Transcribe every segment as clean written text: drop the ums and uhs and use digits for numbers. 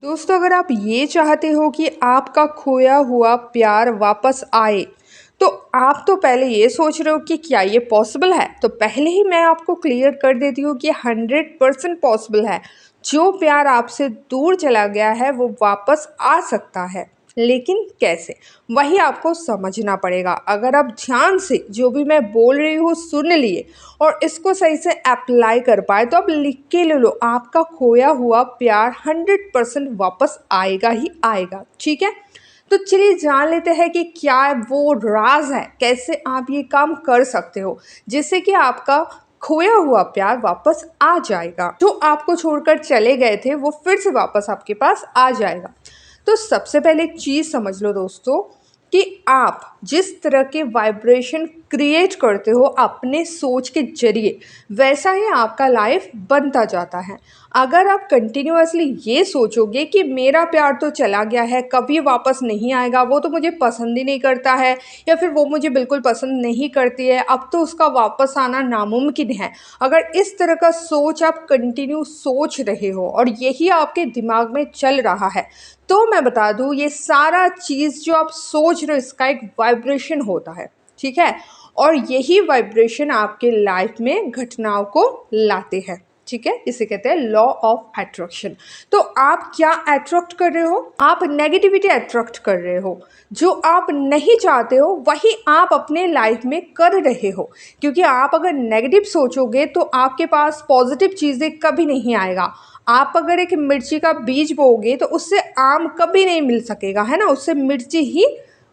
दोस्तों, अगर आप ये चाहते हो कि आपका खोया हुआ प्यार वापस आए, तो आप तो पहले ये सोच रहे हो कि क्या ये पॉसिबल है। तो पहले ही मैं आपको क्लियर कर देती हूँ कि 100% पॉसिबल है। जो प्यार आपसे दूर चला गया है वो वापस आ सकता है, लेकिन कैसे, वही आपको समझना पड़ेगा। अगर आप ध्यान से जो भी मैं बोल रही हूँ सुन लिए और इसको सही से अप्लाई कर पाए, तो आप लिख के ले लो, आपका खोया हुआ प्यार 100% वापस आएगा ही आएगा। ठीक है, तो चलिए जान लेते हैं कि क्या वो राज है, कैसे आप ये काम कर सकते हो जिससे कि आपका खोया हुआ प्यार वापस आ जाएगा। जो आपको छोड़कर चले गए थे वो फिर से वापस आपके पास आ जाएगा। तो सबसे पहले एक चीज़ समझ लो दोस्तों, कि आप जिस तरह के वाइब्रेशन क्रिएट करते हो अपने सोच के जरिए, वैसा ही आपका लाइफ बनता जाता है। अगर आप कंटिन्यूअसली ये सोचोगे कि मेरा प्यार तो चला गया है, कभी वापस नहीं आएगा, वो तो मुझे पसंद ही नहीं करता है, या फिर वो मुझे बिल्कुल पसंद नहीं करती है, अब तो उसका वापस आना नामुमकिन है। अगर इस तरह का सोच आप कंटिन्यू सोच रहे हो और यही आपके दिमाग में चल रहा है, तो मैं बता दूं, ये सारा चीज़ जो आप सोच रहे हो इसका एक वाइब्रेशन होता है। ठीक है, और यही वाइब्रेशन आपके लाइफ में घटनाओं को लाते हैं। ठीक है, इसे कहते हैं लॉ ऑफ अट्रैक्शन। तो आप क्या अट्रैक्ट कर रहे हो? आप नेगेटिविटी अट्रैक्ट कर रहे हो। जो आप नहीं चाहते हो वही आप अपने लाइफ में कर रहे हो, क्योंकि आप अगर नेगेटिव सोचोगे तो आपके पास पॉजिटिव चीज़ें कभी नहीं आएगा। आप अगर एक मिर्ची का बीज बोओगे तो उससे आम कभी नहीं मिल सकेगा, है ना, उससे मिर्ची ही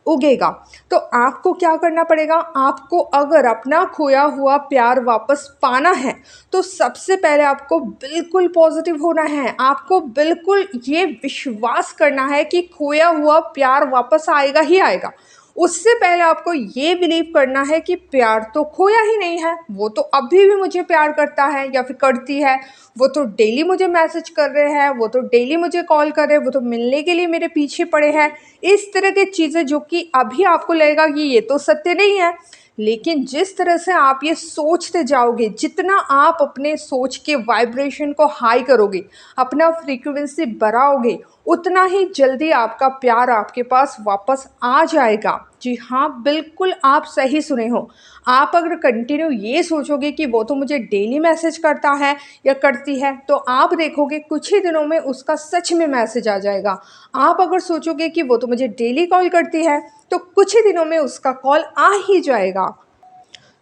उगेगा। तो आपको क्या करना पड़ेगा? आपको अगर अपना खोया हुआ प्यार वापस पाना है, तो सबसे पहले आपको बिल्कुल पॉजिटिव होना है। आपको बिल्कुल ये विश्वास करना है कि खोया हुआ प्यार वापस आएगा ही आएगा। उससे पहले आपको ये बिलीव करना है कि प्यार तो खोया ही नहीं है, वो तो अभी भी मुझे प्यार करता है या फिर करती है। वो तो डेली मुझे मैसेज कर रहे हैं, वो तो डेली मुझे कॉल कर रहे हैं, वो तो मिलने के लिए मेरे पीछे पड़े हैं। इस तरह की चीज़ें जो कि अभी आपको लगेगा कि ये तो सत्य नहीं है, लेकिन जिस तरह से आप ये सोचते जाओगे, जितना आप अपने सोच के वाइब्रेशन को हाई करोगे, अपना फ्रीक्वेंसी बढ़ाओगे, उतना ही जल्दी आपका प्यार आपके पास वापस आ जाएगा। जी हाँ, बिल्कुल आप सही सुने हो। आप अगर कंटिन्यू ये सोचोगे कि वो तो मुझे डेली मैसेज करता है या करती है, तो आप देखोगे कुछ ही दिनों में उसका सच में मैसेज आ जाएगा। आप अगर सोचोगे कि वो तो मुझे डेली कॉल करती है, तो कुछ ही दिनों में उसका कॉल आ ही जाएगा।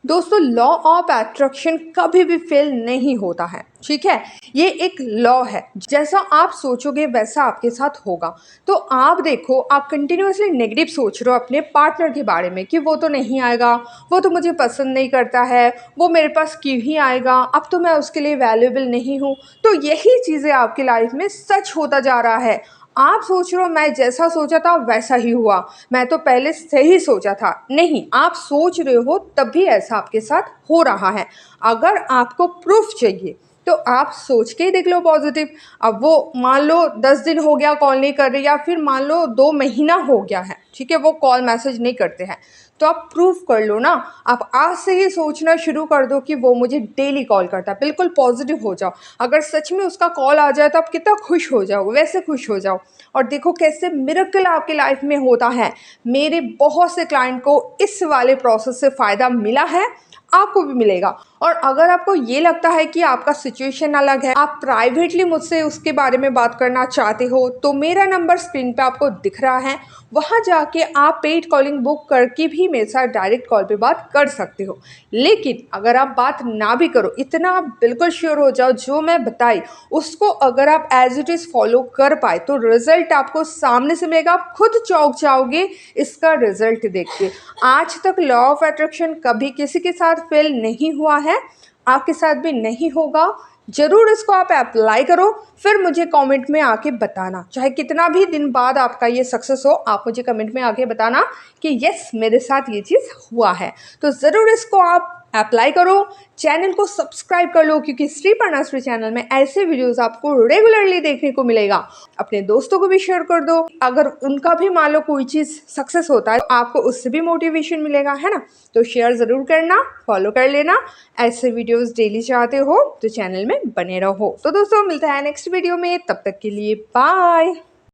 दोस्तों, लॉ ऑफ अट्रैक्शन कभी भी फेल नहीं होता है। ठीक है, ये एक लॉ है, जैसा आप सोचोगे वैसा आपके साथ होगा। तो आप देखो, आप कंटिन्यूअसली नेगेटिव सोच रहे हो अपने पार्टनर के बारे में कि वो तो नहीं आएगा, वो तो मुझे पसंद नहीं करता है, वो मेरे पास क्यों ही आएगा, अब तो मैं उसके लिए वैल्यूएबल नहीं हूँ। तो यही चीज़ें आपकी लाइफ में सच होता जा रहा है। आप सोच रहे हो मैं जैसा सोचा था वैसा ही हुआ, मैं तो पहले से ही सोचा था। नहीं, आप सोच रहे हो तभी ऐसा आपके साथ हो रहा है। अगर आपको प्रूफ चाहिए तो आप सोच के ही देख लो पॉजिटिव। अब वो मान लो 10 दिन हो गया कॉल नहीं कर रही, या फिर मान लो 2 महीना हो गया है, ठीक है, वो कॉल मैसेज नहीं करते हैं, तो आप प्रूफ कर लो ना। आप आज से ही सोचना शुरू कर दो कि वो मुझे डेली कॉल करता है। बिल्कुल पॉजिटिव हो जाओ। अगर सच में उसका कॉल आ जाए तो आप कितना खुश हो जाओ, वैसे खुश हो जाओ। और देखो कैसे मिरेकल आपकी लाइफ में होता है। मेरे बहुत से क्लाइंट को इस वाले प्रोसेस से फ़ायदा मिला है, आपको भी मिलेगा। और अगर आपको ये लगता है कि आपका सिचुएशन अलग है, आप प्राइवेटली मुझसे उसके बारे में बात करना चाहते हो, तो मेरा नंबर स्क्रीन पे आपको दिख रहा है, वहाँ जाके आप पेड कॉलिंग बुक करके भी मेरे साथ डायरेक्ट कॉल पे बात कर सकते हो। लेकिन अगर आप बात ना भी करो, इतना आप बिल्कुल श्योर हो जाओ जो मैं बताई उसको अगर आप एज इट इज़ फॉलो कर पाए, तो रिजल्ट आपको सामने से मिलेगा, आप खुद चौंक जाओगे इसका रिजल्ट देख के। आज तक लॉ ऑफ अट्रैक्शन कभी किसी के साथ फेल नहीं हुआ है, आपके साथ भी नहीं होगा। ज़रूर इसको आप अप्लाई करो, फिर मुझे कमेंट में आके बताना। चाहे कितना भी दिन बाद आपका ये सक्सेस हो, आप मुझे कमेंट में आके बताना कि यस, मेरे साथ ये चीज़ हुआ है। तो ज़रूर इसको आप अप्लाई करो, चैनल को सब्सक्राइब कर लो, क्योंकि श्री पर्णाश्री चैनल में ऐसे वीडियोस आपको रेगुलरली देखने को मिलेगा। अपने दोस्तों को भी शेयर कर दो, अगर उनका भी मान लो कोई चीज़ सक्सेस होता है तो आपको उससे भी मोटिवेशन मिलेगा, है ना। तो शेयर ज़रूर करना, फॉलो कर लेना। ऐसे वीडियोस डेली चाहते हो तो चैनल में बने रहो। तो दोस्तों मिलता है नेक्स्ट वीडियो में, तब तक के लिए बाय।